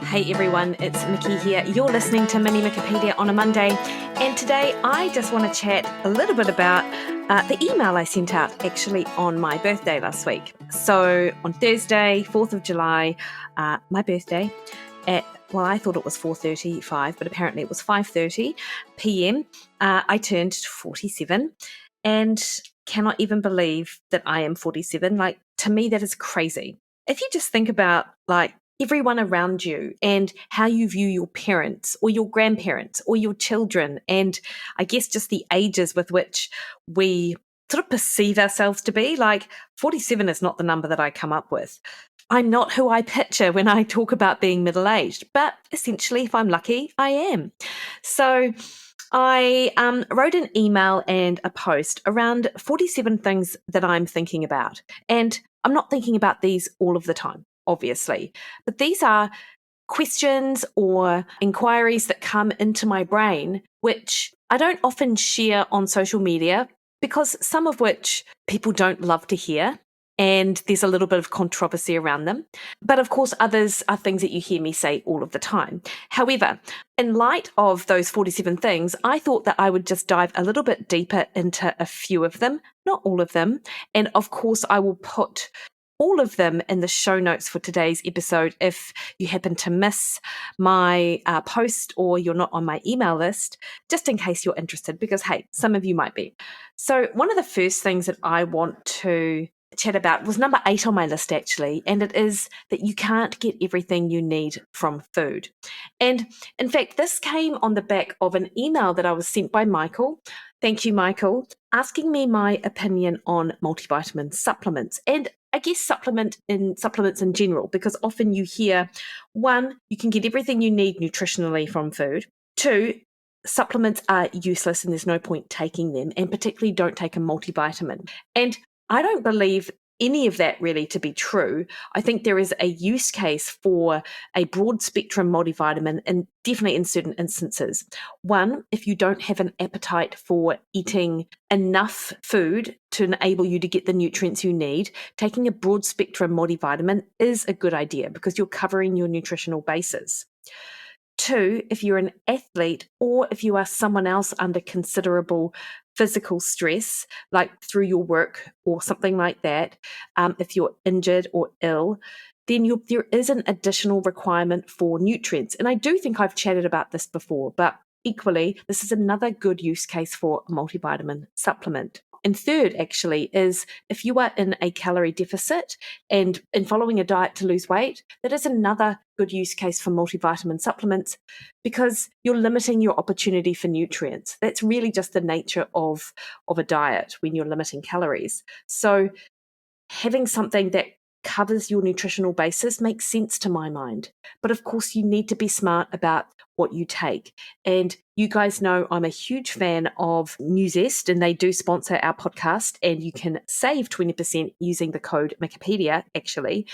Hey everyone, it's Mikki here. You're listening to Mini Mikkipedia on a Monday, and today I just want to chat a little bit about the email I sent out actually on my birthday last week. So on Thursday, 4th of July, my birthday, I thought it was 4:35, but apparently it was 5:30 p.m. I turned 47 and cannot even believe that I am 47. Like, to me, that is crazy. If you just think about everyone around you and how you view your parents or your grandparents or your children, and I guess just the ages with which we sort of perceive ourselves to be, like 47 is not the number that I come up with. I'm not who I picture when I talk about being middle-aged, but essentially, if I'm lucky, I am. So I wrote an email and a post around 47 things that I'm thinking about. And I'm not thinking about these all of the time, obviously, but these are questions or inquiries that come into my brain, which I don't often share on social media because some of which people don't love to hear. And there's a little bit of controversy around them. But of course, others are things that you hear me say all of the time. However, in light of those 47 things, I thought that I would just dive a little bit deeper into a few of them, not all of them. And of course, I will put all of them in the show notes for today's episode if you happen to miss my post or you're not on my email list, just in case you're interested, because, hey, some of you might be. So one of the first things that I want to chat about was number 8 on my list, actually, and it is that you can't get everything you need from food. And in fact, this came on the back of an email that I was sent by Michael. Thank you, Michael, asking me my opinion on multivitamin supplements. And I guess supplements in general, because often you hear, 1, you can get everything you need nutritionally from food. 2, supplements are useless and there's no point taking them, and particularly don't take a multivitamin. And I don't believe any of that really to be true. I think there is a use case for a broad spectrum multivitamin, and definitely in certain instances. 1, if you don't have an appetite for eating enough food to enable you to get the nutrients you need, taking a broad spectrum multivitamin is a good idea because you're covering your nutritional bases. 2, if you're an athlete or if you are someone else under considerable physical stress, like through your work or something like that, if you're injured or ill, then there is an additional requirement for nutrients. And I do think I've chatted about this before, but equally, this is another good use case for a multivitamin supplement. And 3rd, actually, is if you are in a calorie deficit and following a diet to lose weight, that is another good use case for multivitamin supplements because you're limiting your opportunity for nutrients. That's really just the nature of a diet when you're limiting calories. So having something that covers your nutritional basis makes sense to my mind. But of course, you need to be smart about what you take. And you guys know I'm a huge fan of Newzest, and they do sponsor our podcast, and you can save 20% using the code Mikkipedia, actually.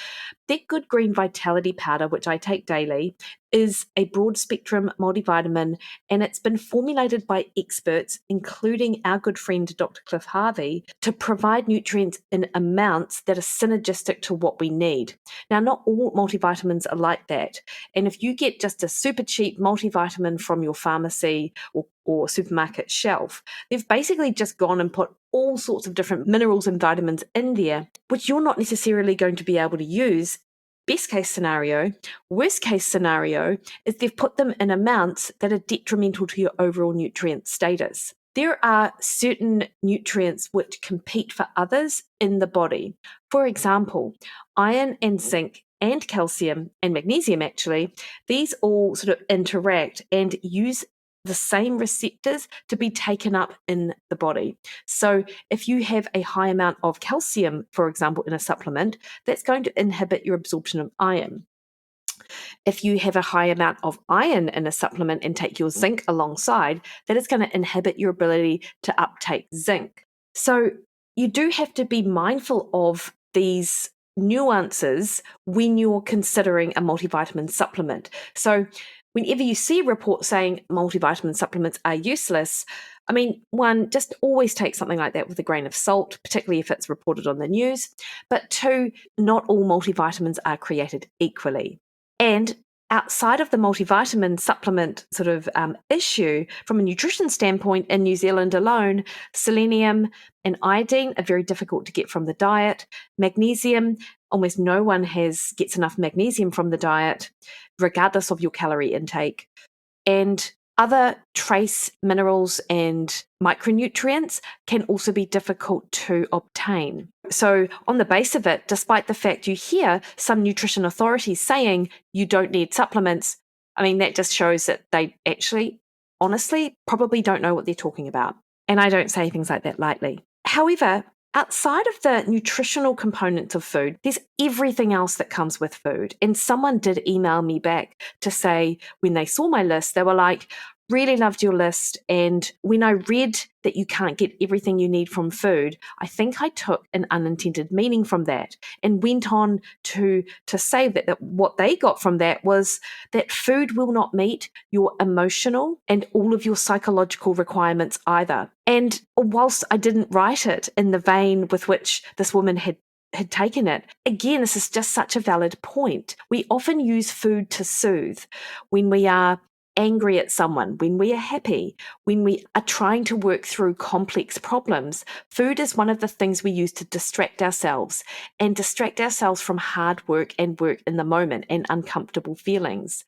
Their Good Green Vitality Powder, which I take daily, is a broad spectrum multivitamin, and it's been formulated by experts, including our good friend Dr. Cliff Harvey, to provide nutrients in amounts that are synergistic to what we need. Now, not all multivitamins are like that. And if you get just a super cheap multivitamin from your pharmacy or supermarket shelf, they've basically just gone and put all sorts of different minerals and vitamins in there, which you're not necessarily going to be able to use. Best case scenario, worst case scenario is they've put them in amounts that are detrimental to your overall nutrient status. There are certain nutrients which compete for others in the body. For example, iron and zinc and calcium and magnesium, actually, these all sort of interact and use the same receptors to be taken up in the body. So if you have a high amount of calcium, for example, in a supplement, that's going to inhibit your absorption of iron. If you have a high amount of iron in a supplement and take your zinc alongside, that is going to inhibit your ability to uptake zinc. So you do have to be mindful of these nuances when you're considering a multivitamin supplement. So whenever you see a report saying multivitamin supplements are useless, I mean, 1, just always take something like that with a grain of salt, particularly if it's reported on the news. But 2, not all multivitamins are created equally. And outside of the multivitamin supplement sort of issue, from a nutrition standpoint in New Zealand alone, selenium and iodine are very difficult to get from the diet. Magnesium, almost no one gets enough magnesium from the diet, regardless of your calorie intake. And other trace minerals and micronutrients can also be difficult to obtain. So, on the base of it, despite the fact you hear some nutrition authorities saying you don't need supplements, I mean, that just shows that they actually, honestly, probably don't know what they're talking about. And I don't say things like that lightly. However, outside of the nutritional components of food, there's everything else that comes with food. And someone did email me back to say, when they saw my list, they were like, really loved your list. And when I read that you can't get everything you need from food, I think I took an unintended meaning from that, and went on to say that what they got from that was that food will not meet your emotional and all of your psychological requirements either. And whilst I didn't write it in the vein with which this woman had taken it, again, this is just such a valid point. We often use food to soothe when we are angry at someone, when we are happy, when we are trying to work through complex problems. Food is one of the things we use to distract ourselves from hard work and work in the moment and uncomfortable feelings.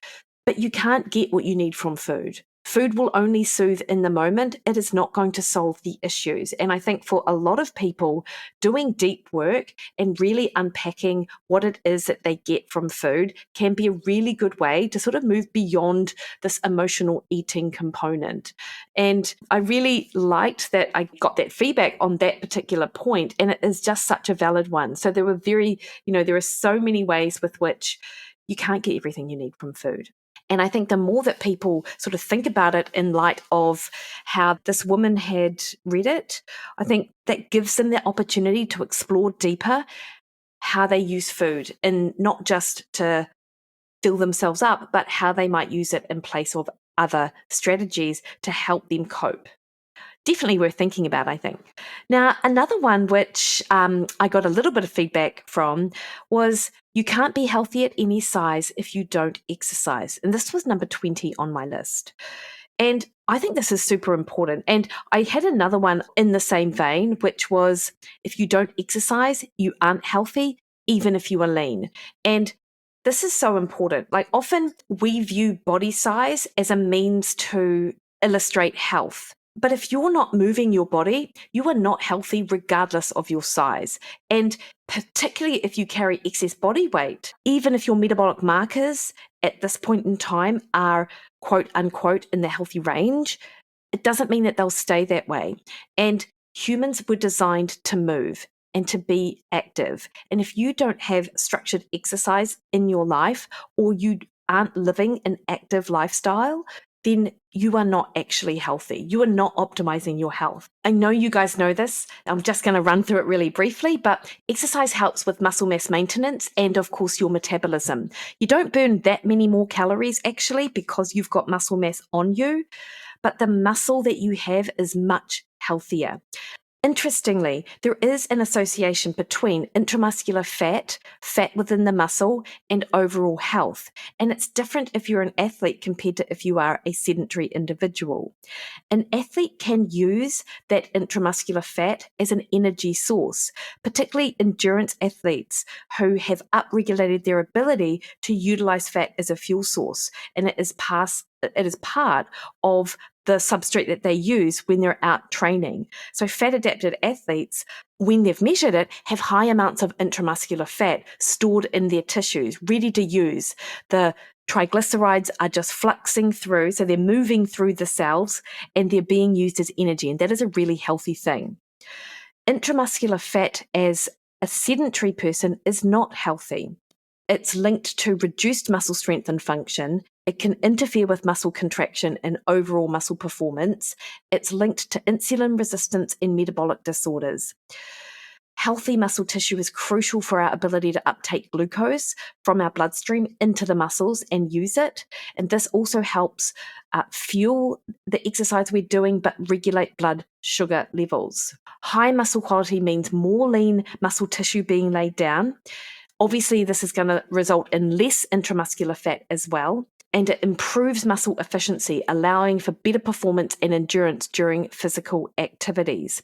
But you can't get what you need from food. Food will only soothe in the moment. It is not going to solve the issues. And I think for a lot of people, doing deep work and really unpacking what it is that they get from food can be a really good way to sort of move beyond this emotional eating component. And I really liked that I got that feedback on that particular point, and it is just such a valid one. So there are so many ways with which you can't get everything you need from food. And I think the more that people sort of think about it in light of how this woman had read it, I think that gives them the opportunity to explore deeper how they use food, and not just to fill themselves up, but how they might use it in place of other strategies to help them cope. Definitely worth thinking about, I think. Now, another one which I got a little bit of feedback from was, you can't be healthy at any size if you don't exercise. And this was number 20 on my list. And I think this is super important. And I had another one in the same vein, which was, if you don't exercise, you aren't healthy, even if you are lean. And this is so important. Like, often we view body size as a means to illustrate health. But if you're not moving your body, you are not healthy regardless of your size. And particularly if you carry excess body weight, even if your metabolic markers at this point in time are quote unquote in the healthy range, it doesn't mean that they'll stay that way. And humans were designed to move and to be active. And if you don't have structured exercise in your life, or you aren't living an active lifestyle, then you are not actually healthy. You are not optimizing your health. I know you guys know this. I'm just going to run through it really briefly, but exercise helps with muscle mass maintenance and, of course, your metabolism. You don't burn that many more calories, actually, because you've got muscle mass on you, but the muscle that you have is much healthier. Interestingly, there is an association between intramuscular fat, fat within the muscle, and overall health. And it's different if you're an athlete compared to if you are a sedentary individual. An athlete can use that intramuscular fat as an energy source, particularly endurance athletes who have upregulated their ability to utilize fat as a fuel source. And it is part of the substrate that they use when they're out training. So fat-adapted athletes, when they've measured it, have high amounts of intramuscular fat stored in their tissues, ready to use. The triglycerides are just fluxing through, so they're moving through the cells and they're being used as energy, and that is a really healthy thing. Intramuscular fat as a sedentary person is not healthy. It's linked to reduced muscle strength and function. It can interfere with muscle contraction and overall muscle performance. It's linked to insulin resistance and metabolic disorders. Healthy muscle tissue is crucial for our ability to uptake glucose from our bloodstream into the muscles and use it. And this also helps fuel the exercise we're doing, but regulate blood sugar levels. High muscle quality means more lean muscle tissue being laid down. Obviously, this is going to result in less intramuscular fat as well, and it improves muscle efficiency, allowing for better performance and endurance during physical activities.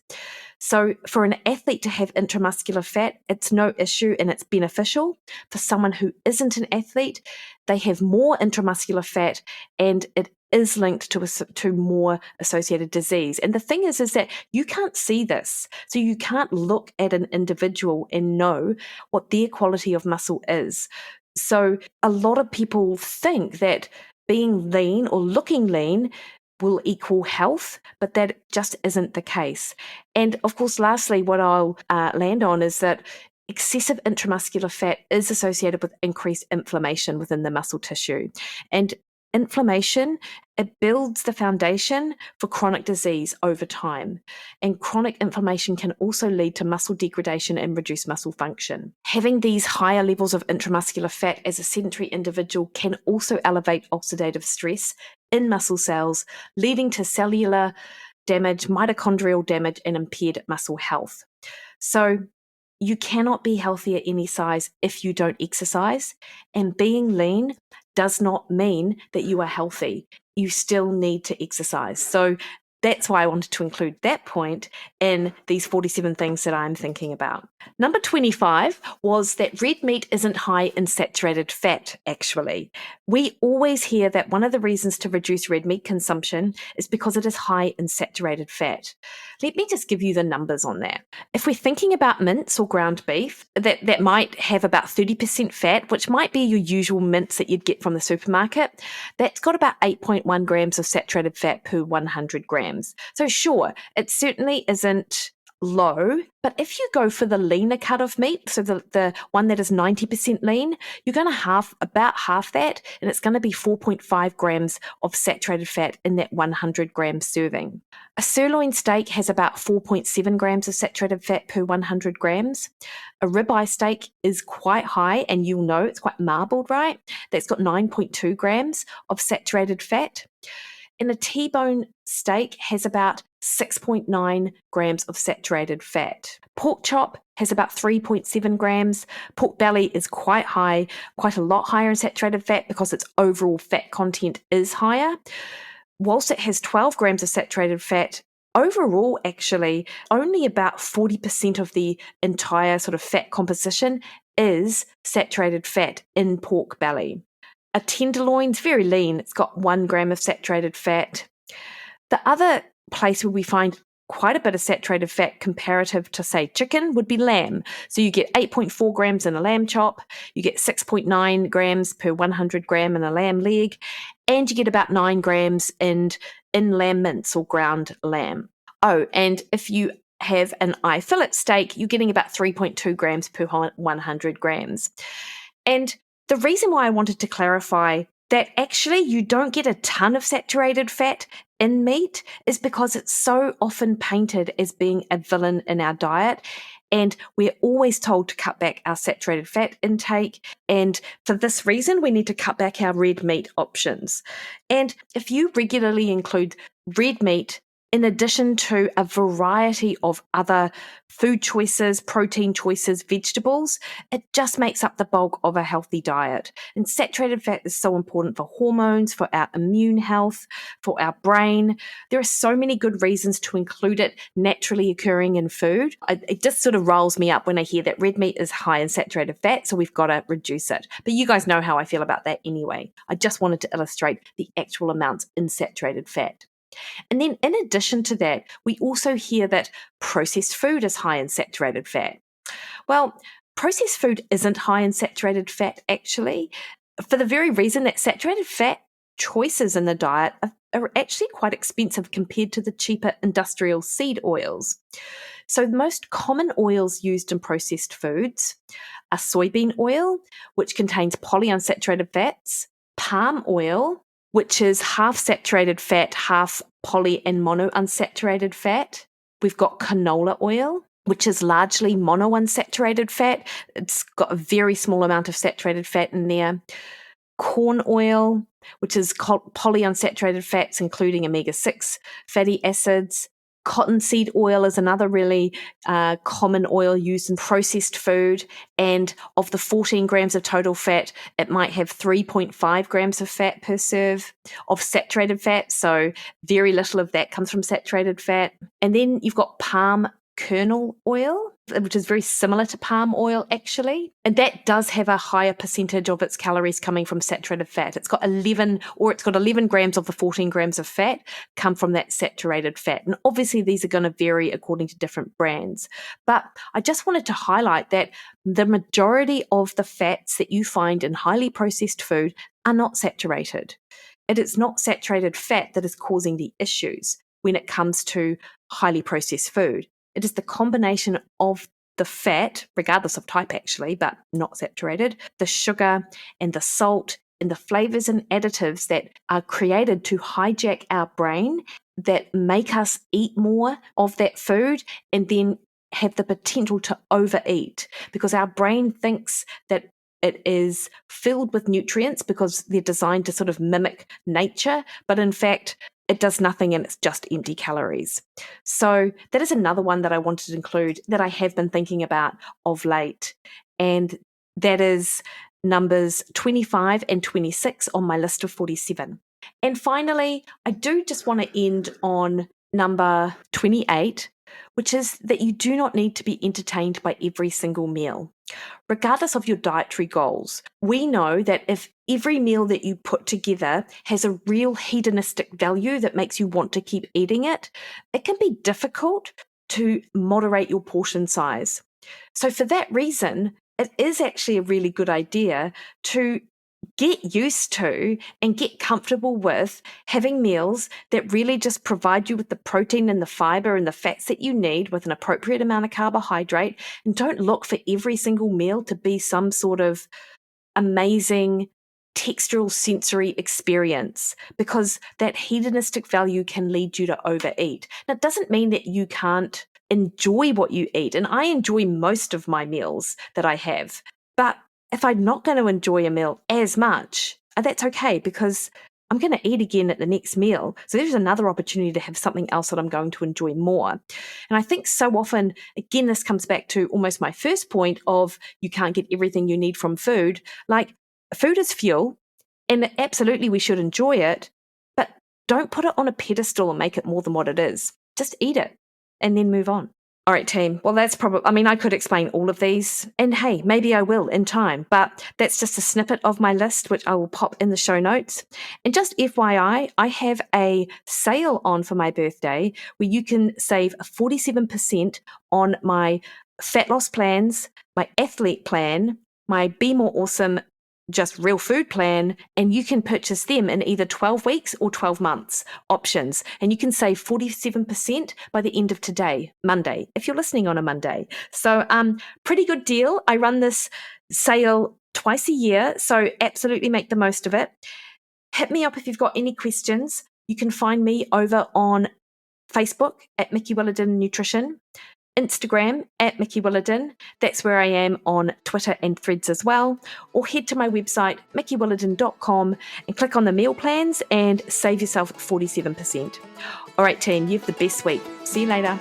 So for an athlete to have intramuscular fat, it's no issue and it's beneficial. For someone who isn't an athlete, they have more intramuscular fat and it is linked to more associated disease. And the thing is that you can't see this. So you can't look at an individual and know what their quality of muscle is. So a lot of people think that being lean or looking lean will equal health, but that just isn't the case. And of course, lastly, what I'll land on is that excessive intramuscular fat is associated with increased inflammation within the muscle tissue. And inflammation, it builds the foundation for chronic disease over time. And chronic inflammation can also lead to muscle degradation and reduced muscle function. Having these higher levels of intramuscular fat as a sedentary individual can also elevate oxidative stress in muscle cells, leading to cellular damage, mitochondrial damage, and impaired muscle health. So you cannot be healthy at any size if you don't exercise, and being lean does not mean that you are healthy. You still need to exercise. So that's why I wanted to include that point in these 47 things that I'm thinking about. Number 25 was that red meat isn't high in saturated fat, actually. We always hear that one of the reasons to reduce red meat consumption is because it is high in saturated fat. Let me just give you the numbers on that. If we're thinking about mince or ground beef, that might have about 30% fat, which might be your usual mince that you'd get from the supermarket, that's got about 8.1 grams of saturated fat per 100 grams. So sure, it certainly isn't low, but if you go for the leaner cut of meat, so the one that is 90% lean, you're going to have about half that, and it's going to be 4.5 grams of saturated fat in that 100 gram serving. A sirloin steak has about 4.7 grams of saturated fat per 100 grams. A ribeye steak is quite high, and you'll know it's quite marbled, right? That's got 9.2 grams of saturated fat. And a T-bone steak has about 6.9 grams of saturated fat. Pork chop has about 3.7 grams. Pork belly is quite high, quite a lot higher in saturated fat because its overall fat content is higher. Whilst it has 12 grams of saturated fat, overall, actually, only about 40% of the entire sort of fat composition is saturated fat in pork belly. A tenderloin's very lean. It's got 1 gram of saturated fat. The other place where we find quite a bit of saturated fat comparative to, say, chicken would be lamb. So you get 8.4 grams in a lamb chop, you get 6.9 grams per 100 gram in a lamb leg, and you get about 9 grams in lamb mince or ground lamb. Oh, and if you have an eye fillet steak, you're getting about 3.2 grams per 100 grams. And the reason why I wanted to clarify that actually you don't get a ton of saturated fat in meat is because it's so often painted as being a villain in our diet. And we're always told to cut back our saturated fat intake. And for this reason, we need to cut back our red meat options. And if you regularly include red meat in addition to a variety of other food choices, protein choices, vegetables, it just makes up the bulk of a healthy diet. And saturated fat is so important for hormones, for our immune health, for our brain. There are so many good reasons to include it naturally occurring in food. It just sort of rolls me up when I hear that red meat is high in saturated fat, so we've got to reduce it. But you guys know how I feel about that anyway. I just wanted to illustrate the actual amounts in saturated fat. And then in addition to that, we also hear that processed food is high in saturated fat. Well, processed food isn't high in saturated fat actually, for the very reason that saturated fat choices in the diet are actually quite expensive compared to the cheaper industrial seed oils. So the most common oils used in processed foods are soybean oil, which contains polyunsaturated fats, palm oil, which is half saturated fat, half poly and monounsaturated fat. We've got canola oil, which is largely monounsaturated fat. It's got a very small amount of saturated fat in there. Corn oil, which is polyunsaturated fats, including omega-6 fatty acids. Cottonseed oil is another really common oil used in processed food. And of the 14 grams of total fat, it might have 3.5 grams of fat per serve of saturated fat. So very little of that comes from saturated fat. And then you've got palm kernel oil, which is very similar to palm oil actually. And that does have a higher percentage of its calories coming from saturated fat. It's got 11 grams of the 14 grams of fat come from that saturated fat. And obviously these are going to vary according to different brands. But I just wanted to highlight that the majority of the fats that you find in highly processed food are not saturated. It is not saturated fat that is causing the issues when it comes to highly processed food. It is the combination of the fat, regardless of type actually, but not saturated, the sugar and the salt and the flavors and additives that are created to hijack our brain that make us eat more of that food and then have the potential to overeat, because our brain thinks that it is filled with nutrients because they're designed to sort of mimic nature, but in fact, it does nothing and it's just empty calories. So that is another one that I wanted to include that I have been thinking about of late. And that is numbers 25 and 26 on my list of 47. And finally, I do just want to end on number 28, which is that you do not need to be entertained by every single meal. Regardless of your dietary goals, we know that if every meal that you put together has a real hedonistic value that makes you want to keep eating it, it can be difficult to moderate your portion size. So for that reason, it is actually a really good idea to get used to and get comfortable with having meals that really just provide you with the protein and the fiber and the fats that you need with an appropriate amount of carbohydrate, and don't look for every single meal to be some sort of amazing textural sensory experience, because that hedonistic value can lead you to overeat. Now, it doesn't mean that you can't enjoy what you eat, and I enjoy most of my meals that I have, but if I'm not going to enjoy a meal as much, that's okay, because I'm going to eat again at the next meal. So there's another opportunity to have something else that I'm going to enjoy more. And I think so often, again, this comes back to almost my first point of you can't get everything you need from food. Like, food is fuel, and absolutely we should enjoy it, but don't put it on a pedestal and make it more than what it is. Just eat it and then move on. All right, team. Well, that's probably, I could explain all of these, and hey, maybe I will in time, but that's just a snippet of my list, which I will pop in the show notes. And just FYI, I have a sale on for my birthday where you can save 47% on my fat loss plans, my athlete plan, my Be More Awesome Just Real Food plan, and you can purchase them in either 12 weeks or 12 months options. And you can save 47% by the end of today, Monday, if you're listening on a Monday. So pretty good deal. I run this sale twice a year, so absolutely make the most of it. Hit me up if you've got any questions. You can find me over on Facebook at Mikki Williden Nutrition, Instagram at Mikki Williden. That's where I am on Twitter and Threads as well. Or head to my website, mikkiwilliden.com, and click on the meal plans and save yourself 47%. All right, team, you have the best week. See you later.